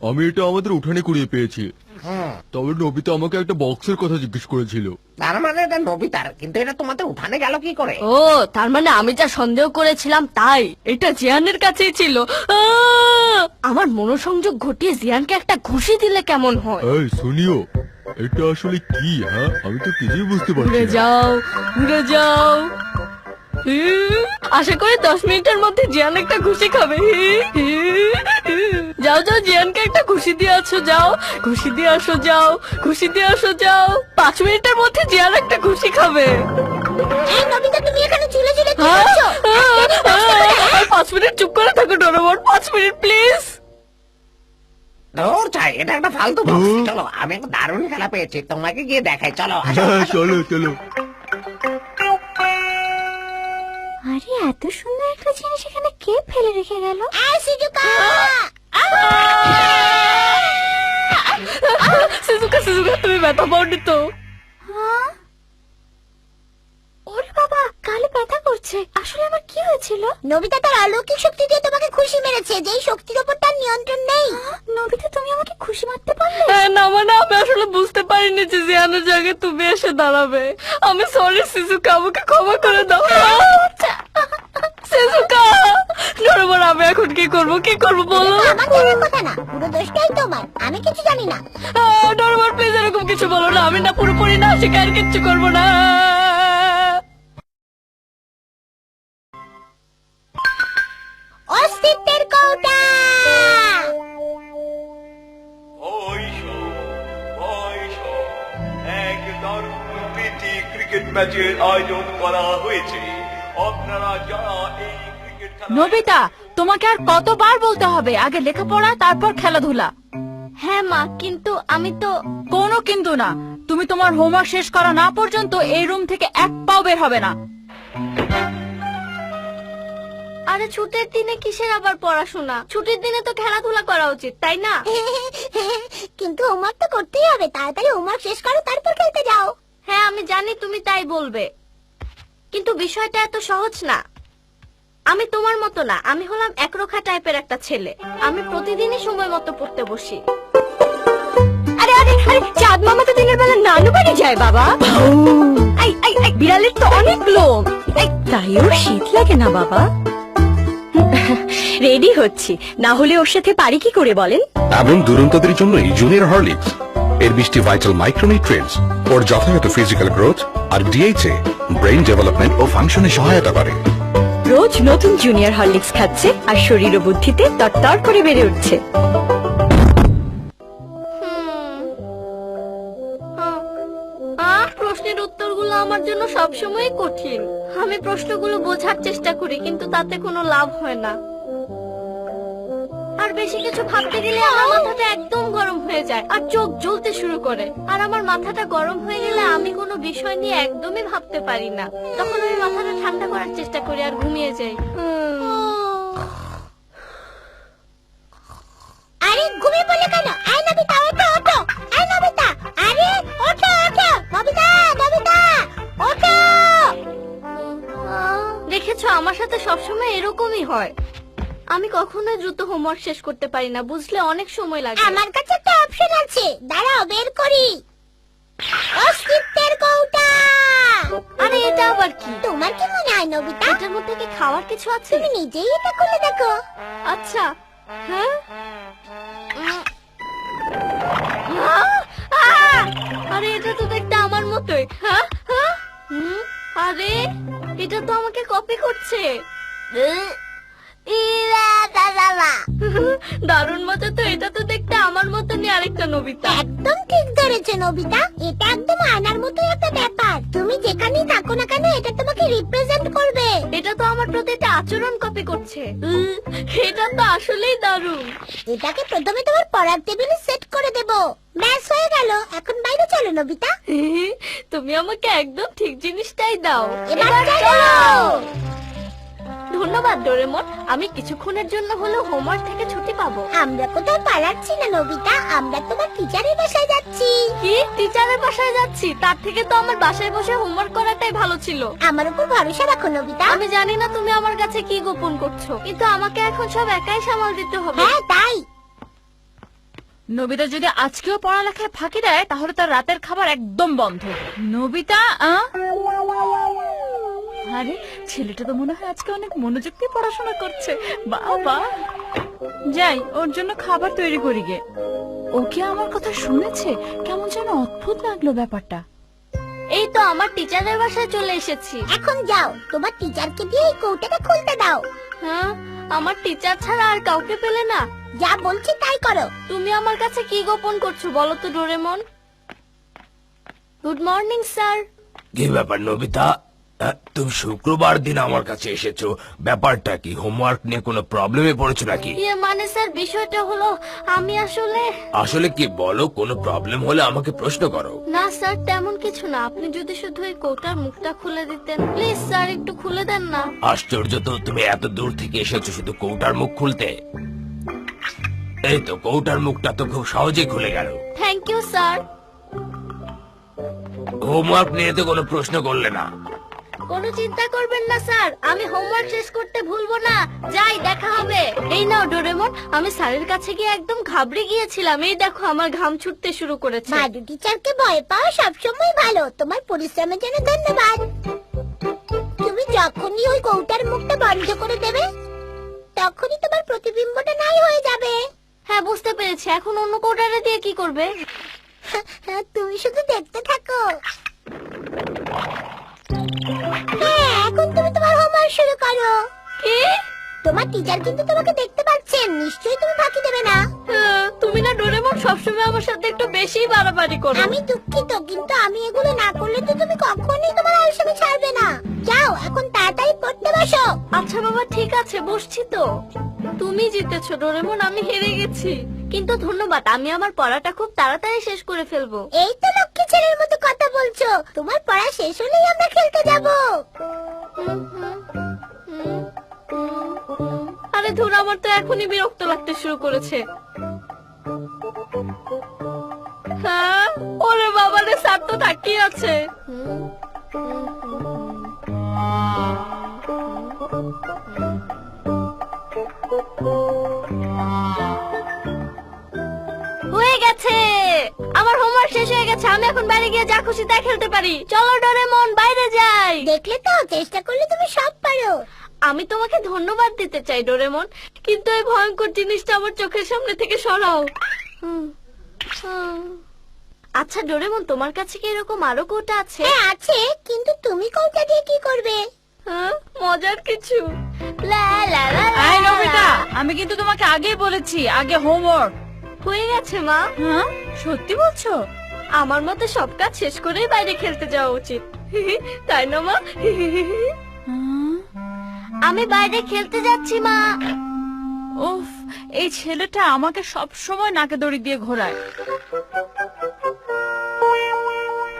আমি এটা আমাদের উঠানে কুড়িয়ে পেয়েছি। তবে নবিতা আমাকে একটা বক্সের কথা জিজ্ঞেস করেছিল। তার মানে এটা নবিতার, কিন্তু এটা তোমাদের উঠানে গেল কি করে? ও, তার মানে আমি যা সন্দেহ করেছিলাম তাই, এটা জিয়ানের কাছেই ছিল। আমার মনোসংযোগ ঘটিয়ে জিয়ানকে একটা ঘুষি দিলে কেমন হয়? এই শুনিও, এটা আসলে কি? হ্যাঁ, আমি তো কিছুই বুঝতে পারছি ঘুরে না। যাও, ঘুরে যাও। আশা করি 10 মিনিটের মধ্যে জিয়ান একটা ঘুষি খাবে। যাও যাও, জিয়ানকে একটা ঘুষি দিয়ে আসো, যাও ঘুষি দিয়ে আসো, যাও ঘুষি দিয়ে আসো, যাও। 5 মিনিটের মধ্যে জিয়ান একটা ঘুষি খাবে। এই নবিতা তুমি এখানে ঝুলে ঝুলে কি করছো? 5 মিনিট চুপ করে থাকো ডোরেমন, 5 মিনিট প্লিজ। ধর চাই, এটা একটা ফালতু বক্স। চলো, আমি একটা দারুণ খেলা পেয়েছি, তোমাকে গিয়ে দেখাই। চলো আসো, হ্যাঁ, আসো। চলো চলো। আরে এত সুন্দর একটা জিনিস এখানে কে ফেলে রেখে গেল? শিজুকা! শিজুকা, শিজুকা, তুমি ব্যথা পাওনি তো? ওরে বাবা, গালে ব্যথা করছে। আসলে আমার কি হয়েছিল? নবিতা তার অলৌকিক শক্তি দিয়ে তোমাকে খুশি মেরেছে, যেই শক্তির উপর তার নিয়ন্ত্রণ নেই। নবিতা তুমি আমাকে খুশি মারতে পারলে? না মানে আমি আসলে বুঝতে পারিনি যে জিয়ানের জায়গায় তুমি এসে দাঁড়াবে। আমি সরি শিজুকা, আমাকে ক্ষমা করে দাও। শিজুকা, ডোরেমন, আমি এখন কি করব, কি করব বলো? আমার জানার কথা না, পুরো দোষটাই তোমার। আমি কিছু জানি না। ডোরেমন প্লিজ এরকম কিছু বলো না, আমি না পুরোপুরি না শিকার কিচ্ছু করবো না। অস্তিত্বের কৌটা! এক দারুণ প্রীতি ক্রিকেট ম্যাচের আয়োজন করা হয়েছে। আপনারা যারা এই ক্রিকেট খেলা নবিতা, তোমাকে আর কতবার বলতে হবে, আগে লেখাপড়া তারপর খেলাধুলা। হ্যাঁ মা, কিন্তু আমি তো... কোনো কিন্তু না, তুমি তোমার হোমওয়ার্ক শেষ করা না পর্যন্ত এই রুম থেকে এক পাও বের হবে না। আরে ছুটির দিনে কিসের আবার পড়াশোনা? ছুটির দিনে তো খেলাধুলা করা উচিত, তাই না? কিন্তু হোমওয়ার্ক তো করতেই হবে। তাড়াতাড়ি হোমওয়ার্ক শেষ করো, তারপর খেলতে যাও। হ্যাঁ আমি জানি তুমি তাই বলবে, কিন্তু বিষয়টা এত সহজ না। আমি তোমার মতো না, আমি হলাম একরোখা টাইপের একটা ছেলে। আমি প্রতিদিনই সময় মতো পড়তে বসি। আরে আরে আরে, চাঁদ মামা তো দিনের বেলা নানু বাড়ি যায় বাবা। বিড়ালের তো অনেক লোম। তাই ওর শীত লাগে না বাবা? রেডি হচ্ছি, না হলে ওর সাথে পারি কি করে বলেন? এমন দুরন্তদের জন্যই জুনিয়র হরলিক্স। এর বৃষ্টি ভাইটাল মাইক্রোনিউট্রিয়েন্টস ওর যথাযথ ফিজিক্যাল গ্রোথ আর ডিএইচএ ব্রেইন ডেভেলপমেন্ট ও ফাংশনে সহায়তা করে। রোজ নতুন জুনিয়র হরলিক্স খাচ্ছে আর শরীর ও বুদ্ধিতে তরতর করে বেড়ে উঠছে। প্রশ্নের উত্তরগুলো আমার জন্য সবসময় কঠিন। আমি প্রশ্নগুলো বোঝার চেষ্টা করি, কিন্তু তাতে কোনো লাভ হয় না। আর বেশি কিছু ভাবতে গেলে আমার মাথাটা একদম গরম হয়ে যায় আর চোখ জ্বলতে শুরু করে। আর আমার মাথাটা গরম হয়ে গেলে আমি কোনো বিষয় নিয়ে একদমই ভাবতে পারি না। তখন আমি মাথাটা ঠান্ডা করার চেষ্টা করি আর ঘুমিয়ে যাই। আরে ঘুমিয়ে পড়লে কেন? আয় নবিতা, ওঠো ওঠো। আয় নবিতা, আরে ওঠো ওঠো। নবিতা, নবিতা ওঠো। দেখেছো, আমার সাথে সবসময় এরকমই হয়। আমি কখনোই দ্রুত হোমওয়ার্ক শেষ করতে পারি না, বুঝলে অনেক সময় লাগে। আমার কাছে একটা অপশন আছে, দাঁড়াও বের করি। অস্তিত্বের কৌটা! আরে এটা আবার কি? তোমার কি মনে হয় নবিতা, এটার মধ্যে কি খাওয়ার কিছু আছে? তুমি নিজেই এটা খুলে দেখো। আচ্ছা, হ্যাঁ। আরে এটা তো দেখতে আমার মতোই। হ্যাঁ হ্যাঁ, আরে এটা তো আমাকে কপি করছে। দারুণ মজা তো, এটা তো দেখতে আমার মতনই আরেকটা নবিতা। একদম ঠিক ধরেছে নবিতা, এটা একদম আয়নার মতো একটা ব্যাপার। তুমি যেখানেই থাকো না কেন এটা তোমাকে রিপ্রেজেন্ট করবে। এটা তো আমার প্রতি একটা আচরণ কপি করছে। এটা তো আসলেই দারুণ। এটাকে প্রথমে তোমার পড়ার টেবিলে সেট করে দেব। ব্যাস হয়ে গেল, এখন বাইরে চলো নবিতা। তুমি আমাকে একদম ঠিক জিনিসটাই দাও। এবার চলো। ধন্যবাদ ডোরেমন, আমি কিছুক্ষণের জন্য হলেও হোমওয়ার্ক থেকে ছুটি পাবো। আমরা কোথাও পালাচ্ছি না নবিতা, আমরা তোমার টিচারের বাসায় যাচ্ছি। কি টিচারের বাসায় যাচ্ছি? তার থেকে তো আমার বাসায় বসে হোমওয়ার্ক করাটাই ভালো ছিল। আমার উপর ভরসা রাখো নবিতা। আমি জানি না তুমি আমার কাছে কি গোপন করছো, কিন্তু আমাকে এখন সব একাই সামাল দিতে হবে। হ্যাঁ তাই। নবিতা যদি আজকেও পড়ালেখায় ফাঁকি দেয় তাহলে তার রাতের খাবার একদম বন্ধ। নবিতা, আরে ছেলেটা তো মনে হয় আজকে অনেক মনোযোগ দিয়ে পড়াশোনা করছে। বাবা, যাই ওর জন্য খাবার তৈরি করি গে। ওকে আমার কথা শুনেছে, কেমন যেন অদ্ভুত লাগলো ব্যাপারটা। এই তো আমার টিচারের বাসায় চলে এসেছি। এখন যাও, তোমার টিচারকে দিয়ে এই কৌটাটা খুলতে দাও। হ্যাঁ, আমার টিচার ছাড়া আর কাউকে পেলে না? যা বলছি তাই করো। তুমি আমার কাছে কি গোপন করছো বলো তো ডোরেমন? Good morning sir. কি ব্যাপার নবিতা, তুমি শুক্রবার দিন আমার কাছে এসেছো, ব্যাপারটা কি? হোমওয়ার্ক নিয়ে কোনো প্রবলেমে পড়েছো নাকি? মানে স্যার বিষয়টা হলো আমি আসলে কি বলো, কোনো প্রবলেম হলে আমাকে প্রশ্ন করো। না স্যার তেমন কিছু না, আপনি যদি শুধু এই কৌটার মুখটা খুলে দিতেন প্লিজ স্যার, একটু খুলে দেন না। আশ্চর্য তো, তুমি এত দূর থেকে এসেছো শুধু কৌটার মুখ খুলতে। এই তো কৌটার মুখটা তো খুব সহজেই খুলে গেল। Thank you sir. হোমওয়ার্ক নিয়ে তো কোনো প্রশ্ন করলে না? কোনো চিন্তা করবেন না স্যার, আমি হোমওয়ার্ক শেষ করতে ভুলবো না। যাই, দেখা হবে। এই নাও ডোরেমন, আমি স্যারের কাছে গিয়ে একদম ঘাবড়ে গিয়েছিলাম। এই দেখো আমার ঘাম ছুটতে শুরু করেছে। মাদু টিচারকে ভয় পাওয়া সবসময় ভালো। তোমার পরিশ্রমের জন্য ধন্যবাদ। তুমি যখনই ওই কৌটার মুখটা বন্ধ করে দেবে তখনই তোমার প্রতিবিম্বটা নাই হয়ে যাবে। হ্যাঁ বুঝতে পেরেছি, এখন অন্য কৌটাটা দিয়ে কি করবে? তুমি শুধু দেখতে থাকো। হ্যাঁ, এখন তুমি তোমার হোমওয়ার্ক শুরু করো। কি? তোমার টিচার কিন্তু তোমাকে দেখতে পাচ্ছেন, নিশ্চয়ই তুমি ফাঁকি দেবে না। তুমি না ডোরেমন সবসময় আমার সাথে একটু বেশি বাড়াবাড়ি করো। আমি দুঃখিত, কিন্তু আমি এগুলো না করলে তো তুমি কখনোই তোমার আলসেমি ছাড়বে না। যাও এখন তাড়াতাড়ি পড়তে বসো। আচ্ছা বাবা ঠিক আছে, বসছি তো। তুমি জিতেছো ডোরেমন, আমি হেরে গেছি। কিন্তু ধন্যবাদ, আমি আমার পড়াটা খুব তাড়াতাড়ি শেষ করে ফেলবো। এই তো লক্ষ্মী ছেলের মতো কথা বলছো। তোমার পড়া শেষ হলেই আমরা খেলতে যাব। আরে ধুর, আমার তো এখনই বিরক্ত লাগতে শুরু করেছে। হ্যাঁ, ওরে বাবা রে, স্যার তো তাকিয়ে আছে। হয়ে গেছে, আমার হোমওয়ার্ক শেষ হয়ে গেছে। আমি এখন বাইরে গিয়ে যা খুশি তাই খেলতে পারি। চলো ডোরেমন, বাইরে যাই। দেখলে তো, চেষ্টা করলে তুমি সব পারো। আমি তোমাকে ধন্যবাদ দিতে চাই ডোরেমন, কিন্তু এই ভয়ঙ্কর জিনিসটা আমার চোখের সামনে থেকে সরাও। আচ্ছা ডোরেমন, তোমার কাছে কি এরকম আরো কৌটা আছে? হ্যাঁ আছে, কিন্তু তুমি কৌটা দিয়ে কি করবে? মজার কিছু। আয় নবিতা, আমি কিন্তু তোমাকে আগেই বলেছি আগে হোমওয়ার্ক। হয়ে গেছে মা। হ্যাঁ সত্যি বলছো? আমার মতে সব কাজ শেষ করেই বাইরে খেলতে যাওয়া উচিত, তাই না মা? আমি বাইরে খেলতে যাচ্ছি মা। উফ, এই ছেলেটা আমাকে সব সময় নাকে দড়ি দিয়ে ঘোরায়।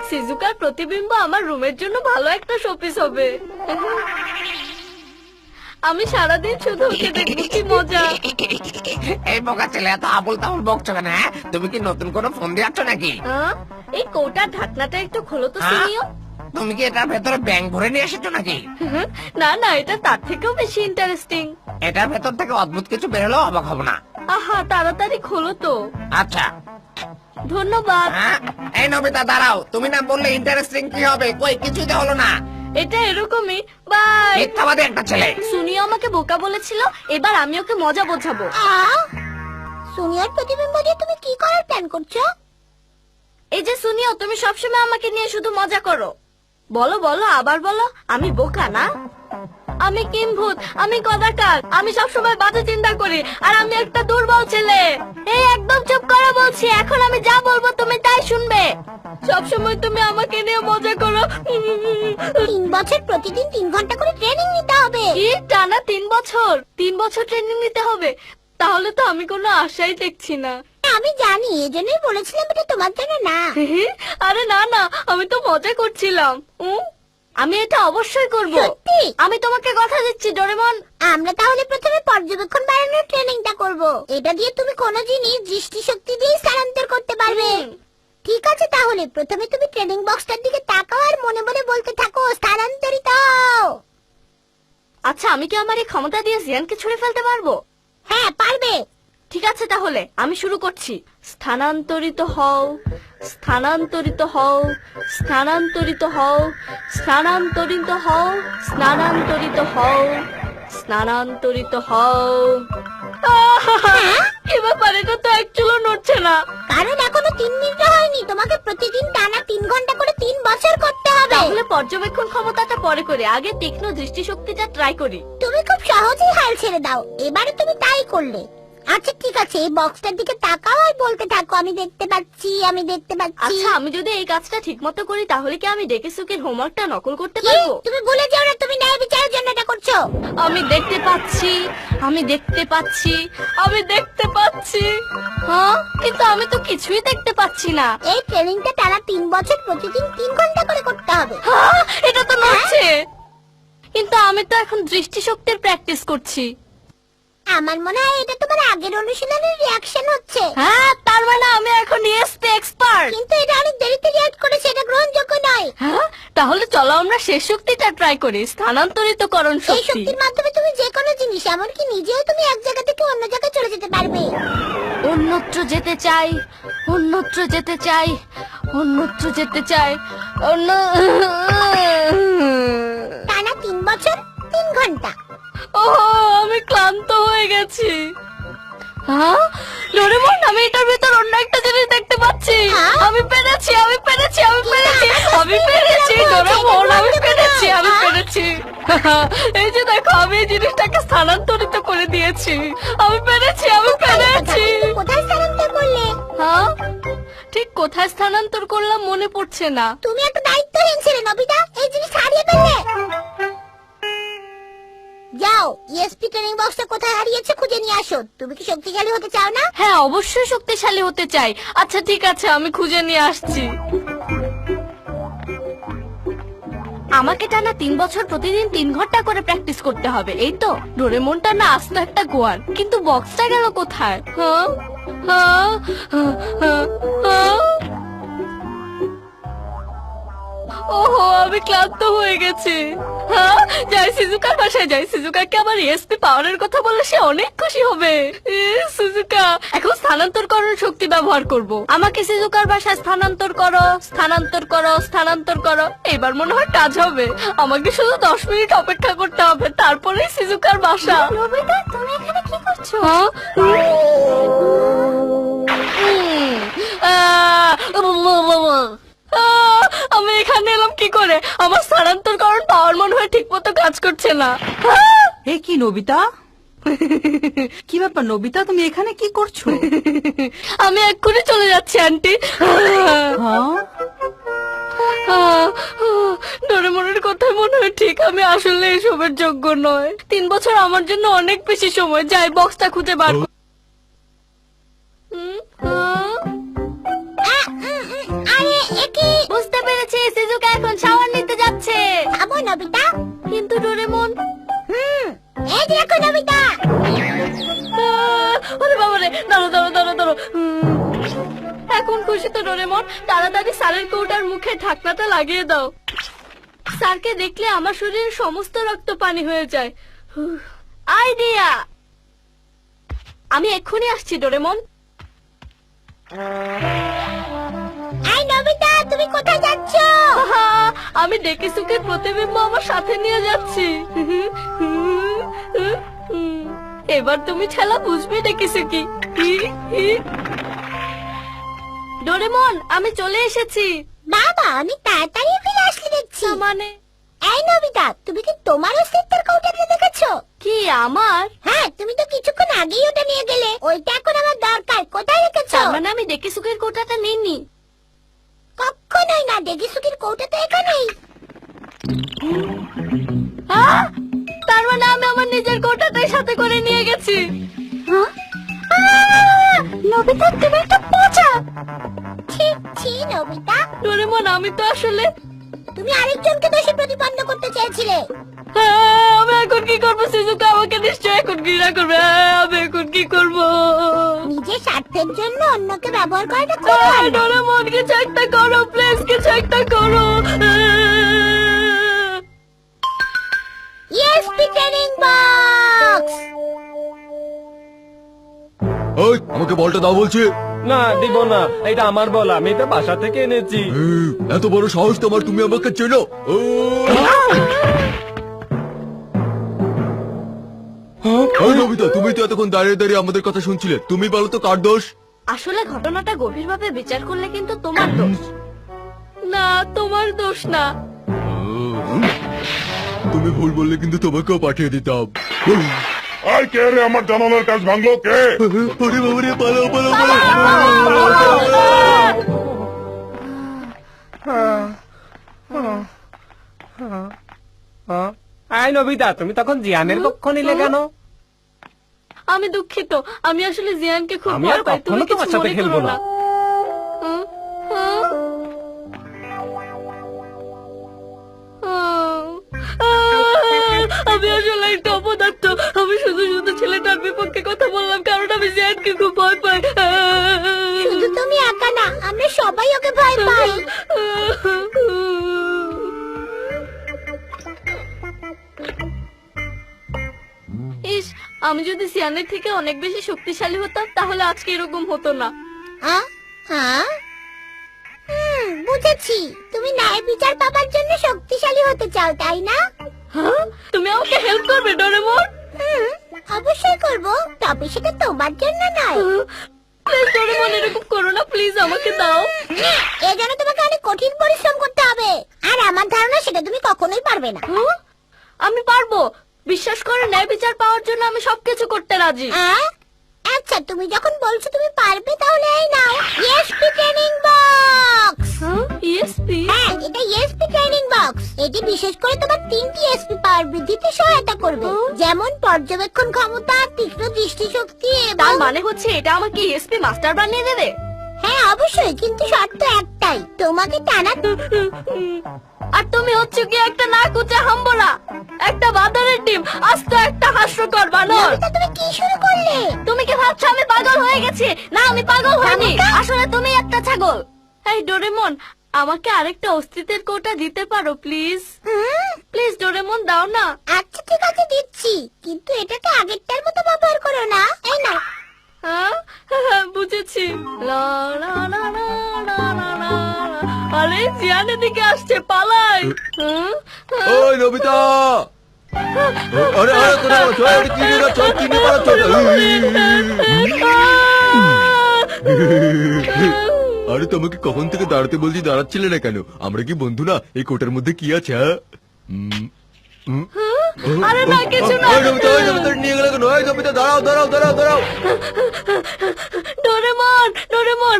সিজুকার প্রতিবিম্ব আমার রুমের জন্য ভালো একটা শোপিস হবে। আমি সারাদিন শুধু ওকে দেখবো, কি মজা। এই বোকা ছেলে এত আবুল তাবুল বকছো কেন? হ্যাঁ, তুমি কি নতুন কোনো ফোন দিচ্ছ নাকি? এই কৌটার ঢাকনাটা একটু খোলো তো শুনিও। তুমি কি এটার ভেতরে ব্যাংক ভরে নিয়ে এসেছো নাকি? না না, এটা তার থেকেও বেশি ইন্টারেস্টিং। এটার ভেতর থেকে অদ্ভুত কিছু বেরোলেও অবাক হবো না। আহা, তাড়াতাড়ি খোলো তো। আচ্ছা ধন্যবাদ। এই নবিতা দাঁড়াও, তুমি না বললে ইন্টারেস্টিং কি হবে? কই কিছুই তো হলো না। এটা এরকমই। বাই। মিথ্যাবাদী একটা ছেলে। সুনিয়া আমাকে বোকা বলেছিল, এবার আমি ওকে মজা বোঝাবো। সুনিয়ার প্রতিবিম্ব দিয়ে তুমি কি করার প্ল্যান করছো? এই যে সুনিয়া, তুমি সবসময় আমাকে নিয়ে শুধু মজা করো। বলো বলো, আবার বলো, আমি বোকা না? আমি কিম্ভূত, আমি কদাকার, আমি সবসময় বাজে চিন্তা করি, আর আমি একটা দুর্বল ছেলে। এই একদম চুপ করো বলছি, এখন আমি যা বলবো তুমি তাই শুনবে। সবসময় তুমি আমাকে নিয়ে মজা করো। 3 বছর প্রতিদিন 3 ঘন্টা করে ট্রেনিং নিতে হবে। কি টানা 3 বছর? 3 বছর ট্রেনিং নিতে হবে? তাহলে তো আমি কোনো আশাই দেখছি না। আমি জানি, এজন্যই বলেছিলাম এটা তোমার জন্য না। আরে না না, আমি তো মজা করছিলাম। আমি এটা অবশ্যই করব। সত্যি? আমি তোমাকে কথা দিচ্ছি ডোরেমন। আমরা তাহলে প্রথমে পর্যবেক্ষণ বাড়ানোর ট্রেনিংটা করব। এটা দিয়ে তুমি কোনো জিনিস দৃষ্টিশক্তি দিয়ে স্থানান্তর করতে পারবে। ঠিক আছে, তাহলে প্রথমে তুমি ট্রেনিং বক্সটার দিকে তাকাও আর মনে মনে বলতে থাকো স্থানান্তরিত হও। আচ্ছা, আমি কি আমার এই ক্ষমতা দিয়ে জিয়ানকে ছুঁড়ে ফেলতে পারবো? হ্যাঁ, পারবে। ঠিক আছে, তাহলে আমি শুরু করছি। স্থানান্তরিত হও, স্থানান্তরিত হও, স্থানান্তরিত হও, স্থানান্তরিত হও, স্থানান্তরিত হও, স্থানান্তরিত হও। কি ব্যাপার, এটা তো একচুলও নড়ছে না। কারণ এখনো 3 মিনিট হয়নি। তোমাকে প্রতিদিন টানা 3 ঘন্টা করে 3 বছর করতে হবে। তাহলে পর্যবেক্ষণ ক্ষমতাটা পরে করে, আগে তীক্ষ্ণ দৃষ্টিশক্তিটা ট্রাই করি। তুমি খুব সহজেই হাল ছেড়ে দাও। এবারে তুমি তাই করলে। আচ্ছা ঠিক আছে, এই বক্সটার দিকে তাকাও আর বলতে থাকো আমি দেখতে পাচ্ছি, আমি দেখতে পাচ্ছি। আচ্ছা, আমি যদি এই কাজটা ঠিকমতো করি তাহলে কি আমি ডেকেসুকের হোমওয়ার্কটা নকল করতে কি? পারবো? তুমি ভুলে যাও না তুমি ন্যায় বিচারের জন্য এটা করছো। আমি দেখতে পাচ্ছি, আমি দেখতে পাচ্ছি, আমি দেখতে পাচ্ছি। হ্যাঁ, কিন্তু আমি তো কিছুই দেখতে পাচ্ছি না। এই ট্রেনিংটা টানা 3 বছর প্রতিদিন 3 ঘন্টা করে করতে হবে। হ্যাঁ, এটা তো নড়ছে। কিন্তু আমি তো এখন দৃষ্টিশক্তির প্র্যাকটিস করছি। আমার মনে হয় এটা তোমার আগের অনুশীলনের রিঅ্যাকশন হচ্ছে। হ্যাঁ, তার মানে আমি এখন ইএসপি এক্সপার্ট। কিন্তু এটা অনেক দেরিতে রিঅ্যাক্ট করেছে, এটা গ্রহণযোগ্য নয়। হ্যাঁ, তাহলে চলো আমরা শেষ শক্তিটা ট্রাই করি, স্থানান্তরিতকরণ এই শক্তি। শক্তির মাধ্যমে তুমি যে কোনো জিনিস, এমনকি নিজেও তুমি এক জায়গা থেকে অন্য জায়গায় চলে যেতে পারবে। অন্যত্র যেতে চাই, অন্যত্র যেতে চাই, অন্যত্র যেতে চাই, অন্য। টানা 3 বছর 3 ঘন্টা। ওহ, আমি ক্লান্ত হয়ে গেছি। হ্যাঁ, ডোরেমন, আমি এটার ভিতর অন্য একটা জিনিস দেখতে পাচ্ছি। আমি পেরেছি, আমি পেরেছি, আমি পেরেছি, আমি পেরেছি ডোরেমন, আমি পেরেছি, আমি পেরেছি। এই যে দেখো, আমি এই জিনিসটাকে স্থানান্তরিত করে দিয়েছি। আমি পেরেছি, আমি পেরেছি। কোথায় স্থানান্তর করলে? হ্যাঁ, ঠিক কোথায় স্থানান্তর করলাম মনে পড়ছে না। তুমি একটা দায়িত্বহীন ছেলে নোবিতা, এই জিনিস হারিয়ে ফেললে। যাও, ইএসপি ট্রেনিং বক্সটা কোথায় হারিয়েছে খুঁজে নিয়ে আসো। তুমি কি শক্তিশালী হতে চাও না? হ্যাঁ, অবশ্যই শক্তিশালী হতে চাই। আচ্ছা ঠিক আছে, আমি খুঁজে নিয়ে আসছি। আমাকে টানা 3 বছর প্রতিদিন 3 ঘন্টা করে প্র্যাকটিস করতে হবে, এই তো? ডোরেমনটা না আস্ত একটা গোয়ার, কিন্তু বক্সটা গেল কোথায়? হ্যাঁ, হ্যাঁ, হ্যাঁ, হ্যাঁ। ওহো, আমি ক্লান্ত হয়ে গেছি। হ্যাঁ, যাই সিজুকার বাসায় যাই। সিজুকাকে আমার ইএসপি পাওয়ারের কথা বলে সে অনেক খুশি হবে। সিজুকা, এখন স্থানান্তর করার শক্তি ব্যবহার করব। আমাকে সিজুকার বাসায় স্থানান্তর করো, স্থানান্তর করো, স্থানান্তর করো। এবার মনে হয় কাজ হবে। আমাকে শুধু 10 মিনিট অপেক্ষা করতে হবে, তারপরেই সিজুকার বাসা। নোবিতা, তুমি এখানে কি করছো? আমি এখানে এলাম কি করে? আমার স্থানান্তরকরণ পাওয়ার মনে হয় ঠিক মতো কাজ করছে না। এ কি নোবিতা? কি ব্যাপার নোবিতা, তুমি এখানে কি করছো? আমি এক্ষুনি চলে যাচ্ছি আন্টি। ডোরেমনের কথা মনে হয় ঠিক, আমি আসলে এসবের যোগ্য নয়। 3 বছর আমার জন্য অনেক বেশি সময়। যাই, বক্সটা খুঁজে বার কর। বুঝতে পেরেছি, সিজুকা এখন শাওয়ার নিতে যাচ্ছে। যাবো নোবিতা। কিন্তু ডোরেমন। এই দেখো নোবিতা। ওরে বাবারে, দাঁড়ো দাঁড়ো দাঁড়ো দাঁড়ো। এখন খুশি তো ডোরেমন? তাড়াতাড়ি স্যারের কৌটার মুখে ঢাকনাটা লাগিয়ে দাও। স্যারকে দেখলে আমার শরীরের সমস্ত রক্ত পানি হয়ে যায়। আইডিয়া! আমি এক্ষুনি আসছি ডোরেমন। এই নোবিতা, তুমি কোথায় যাচ্ছ? আমি ডেকেসুকের প্রতিবিম্ব আমার সাথে নিয়ে যাচ্ছি। এবার তুমি ঠেলা বুঝবে ডেকেসুকি। ডোরেমন, আমি চলে এসেছি। বাবা, আমি তাড়াতাড়ি ফিরে আসলে দেখছি। মানে এই নবিতা, তুমি কি তোমার অস্তিত্বের কৌটাটা দেখেছো? কি আমার? হ্যাঁ, তুমি তো কিছুক্ষণ আগেই ওটা নিয়ে গেলে। ওইটা এখন আমার দরকার। কোথায় রেখেছো? তার মানে আমি ডেকিসুকের কোটাটা নিইনি? কখনোই না, ডেকিসুকির কৌটা তো এখানেই। তার মানে আমি আমার নিজের কোটাটাই সাথে করে নিয়ে গেছি। নবিতা, তুমি একটা পচা। ছি ছি নবিতা। ডোরেমন, আমি তো আসলে তুমি আরেকজনকে দোষী প্রতিপন্ন করতে চেয়েছিলে। আমি এখন কি করবো? সিজুকা আমাকে নিশ্চয় এখন ঘৃণা করবে। আমি এখন কি করবো? নিজের স্বার্থের জন্য অন্যকে ব্যবহার করাটা খুব ভালো। ডোরেমন, কিছু একটা করো প্লিজ, কিছু একটা করো। ESP training box. ওই আমাকে বলটা দাও বলছি। না, দিব না, এটা আমার বল, আমি তো বাসা থেকে এনেছি। এত বড় সাহস তোমার, তুমি আমাকে চেনো? ওই নবিতা, তুমি তো এতক্ষণ দাঁড়িয়ে দাঁড়িয়ে আমাদের কথা শুনছিলে, তুমি বলো তো কার দোষ? আসলে ঘটনাটা গভীরভাবে বিচার করলে কিন্তু তোমার দোষ না। তোমার দোষ না। তুমি ভুল বললে কিন্তু তোমাকেও পাঠিয়ে দিতাম। আই কে রে আমার জানালার কাজ ভাঙলো? কে? ওরে বাবারে, পালাও পালাও পালাও। আই নবিতা, তুমি তখন জিয়ানের কক্ষ নিলে কেন? আমি দুঃখিত, আমি আসলে জিয়ানকে খুব আমি আর ভয় পাই। তুমি কখনো তোমার কিছু সাথে মনে খেলবো করো না। না। আমি আসলে একটা অপদার্থ। আমি শুধু শুধু ছেলেটার বিপক্ষে কথা বললাম, কারণ আমি জিয়ানকে খুব ভয় পাই। শুধু তুমি একা না, আমরা সবাই ওকে ভয় পাই। ইস, আমি যদি জিয়ানের থেকে অনেক বেশি শক্তিশালী হতাম তাহলে আজকে এরকম হতো না। হ্যাঁ, বুঝেছি। তুমি ন্যায় বিচার পাবার জন্য শক্তিশালী হতে চাও, তাই না? তুমি আমাকে হেল্প করবে ডোরেমন? অবশ্যই করব, তবে সেটা তোমার জন্য নয়। প্লিজ ডোরেমন, এরকম করো না, প্লিজ আমাকে দাও। এর জন্য তোমাকে অনেক কঠিন পরিশ্রম করতে হবে, আর আমার ধারণা সেটা তুমি কখনোই পারবে না। আমি পারবো, বিশ্বাস করো, ন্যায় বিচার পাওয়ার জন্য আমি সবকিছু করতে রাজি। আচ্ছা, তুমি যখন বলছো তুমি পারবে, তাহলে এই নাও ইএসপি ট্রেনিং বক্স। ইএসপি? হ্যাঁ, এটা ইএসপি ট্রেনিং বক্স। এটি বিশেষ করে তোমার 3টি এসপি পাওয়ার বৃদ্ধিতে সহায়তা করবে, যেমন পর্যবেক্ষণ ক্ষমতা, তীক্ষ্ণ দৃষ্টিশক্তি এবং... তার মানে হচ্ছে এটা আমাকে ইএসপি মাস্টার বানিয়ে দেবে? হ্যাঁ অবশ্যই, কিন্তু শর্ত একটাই, তোমাকে টানা... আর তুমি হচ্ছে কি একটা নাকুচা হাম্বলা, একটা বাদরের ডিম, আস্ত একটা হাস্যকর বানর। তুমি কি শুরু করলে? তুমি কি ভাবছো আমি পাগল হয়ে গেছি? না, আমি পাগল হইনি, আসলে তুমি একটা ছাগল। এই ডোরেমন, আমাকে আরেকটা অস্তিত্বের কোটা দিতে পারো প্লিজ? প্লিজ ডোরেমন, দাও না। আচ্ছা ঠিক আছে, দিচ্ছি, কিন্তু এটাকে আগেরটার মতো ব্যবহার করো না। এই নাও। বুঝেছি। আরে জিয়ানের দিকে আসছে, পালাই। ওই নবিতা, আরে আরে তোরা চল, কি নিয়ে যাচ্ছ? কি নিয়ে পালাচ্ছ? আরে তোমাকে কখন থেকে দাঁড়াতে বলছি, দাঁড়াচ্ছিলে না কেন? আমরা কি বন্ধু না? এই কোটার মধ্যে কি আছে? আরে না, কিছু না। নিয়ে গেলে কেন? নবিতা, দাঁড়াও দাঁড়াও দাঁড়াও দাঁড়াও। ডোরেমন, ডোরেমন,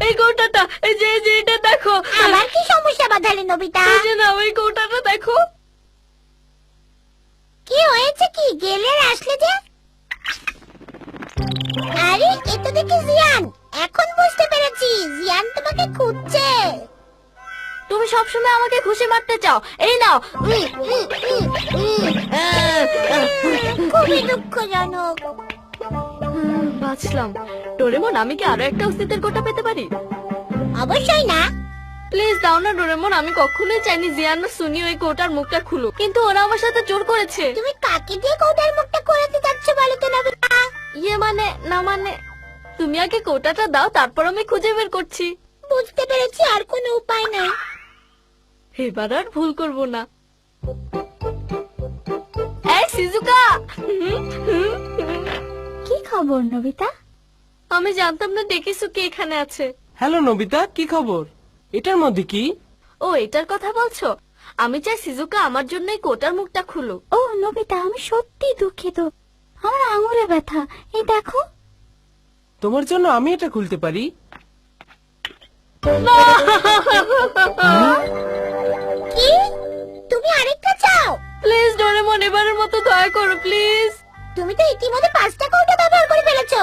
এই কৌটাটা, এই যে এটা দেখো। আমার কি সমস্যা বাঁধালে নবিতা? এই যে না, ওই কৌটাটা দেখো। কি হয়েছে? কি গেলে আসলে যে? আরে এটা দেখি জিয়ান। এখন বুঝতে পেরেছি, জিয়ান তোমাকে খুঁজছে। তুমি সবসময় আমাকে খুশি মারতে চাও। এই নাও। খুবই দুঃখজনক। বাঁচলাম। ডোরেমন, আমি কি আরো একটা অস্তিত্বের কোটা পেতে পারি? অবশ্যই না। প্লিজ দাও না ডোরেমন, আমি কখনোই চাইনি জিয়ান আর সুনি ওই কোটার মুখটা খুলুক, কিন্তু ওরা আমার সাথে জোর করেছে। তুমি কাকে দিয়ে কোটার মুখটা খোলাতে যাচ্ছ বলো তো নবিতা? মানে না, মানে তুমি আগে কোটাটা দাও, তারপর আমি খুঁজে বের করছি। বুঝতে পেরেছি, আর কোনো উপায় নাই। এবার আর ভুল করব না। এই সিজুকা, কি খবর নবিতা? আমি জানতাম না ডেকিসুকি এখানে আছে। হ্যালো নবিতা, কি খবর? এটার মধ্যে কি? ও, এটার কথা বলছো? আমি চাই সিজুকা আমার জন্যই কোটার মুখটা খুলুক। ও নোবিতা, আমি সত্যি দুঃখিত, আমার আঙুলে ব্যথা, এই দেখো। তোমার জন্য আমি এটা খুলতে পারি। কি তুমি আরেকটা চাও? প্লিজ ডোরেমন, এবারের মতো দয়া করো প্লিজ। তুমি তো ইতিমধ্যে 5টা কৌটা ব্যবহার করে ফেলেছো।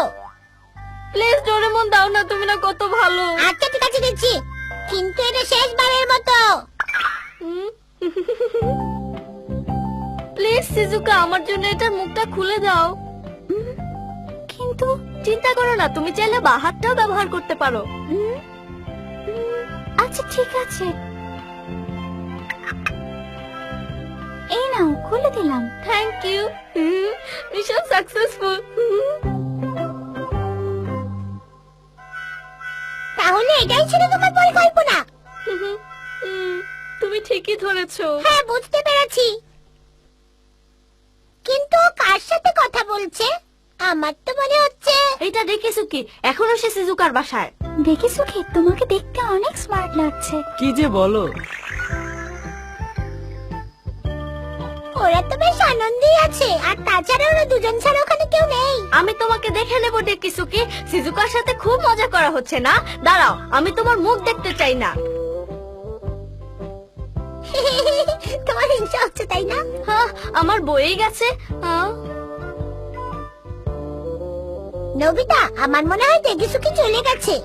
প্লিজ ডোরেমন দাও না, তুমি না কত ভালো। আচ্ছা ঠিক আছে দিচ্ছি, কিন্তু এটা শেষবারের মতো। প্লিজ সিজুকা, আমার জন্য এটার মুখটা খুলে দাও। কিন্তু চিন্তা করো না, তুমি চাইলে বাঁ হাতটাও ব্যবহার করতে পারো। আচ্ছা ঠিক আছে, এই নাও খুলে দিলাম। Thank you, mission successful. তাহলে এটাই ছিল তোমার পরিকল্পনা? তুমি ঠিকই ধরেছো। হ্যাঁ বুঝতে পেরেছি, কিন্তু ও কার সাথে কথা বলছে? আমার তো মনে হচ্ছে এটা দেখেছো কি, এখনো সে সিজুকার বাসায়। দেখেছো কি, তোমাকে দেখতে অনেক স্মার্ট লাগছে। কি যে বলো। ওরা তো বেশ আনন্দেই আছে, আর তাছাড়া ওরা দুজন ছাড়া ওখানে কেউ নেই। আমি তোমাকে দেখে নেবো ডেকিসুকি, সিজুকার সাথে খুব মজা করা হচ্ছে না? দাঁড়াও, আমি তোমার মুখ দেখতে চাই না। তোমার হিংসা হচ্ছে তাই না? হ্যাঁ, আমার বইয়ে গেছে। নোবিতা, আমার মনে হয় তেগিসুকি চলে গেছে।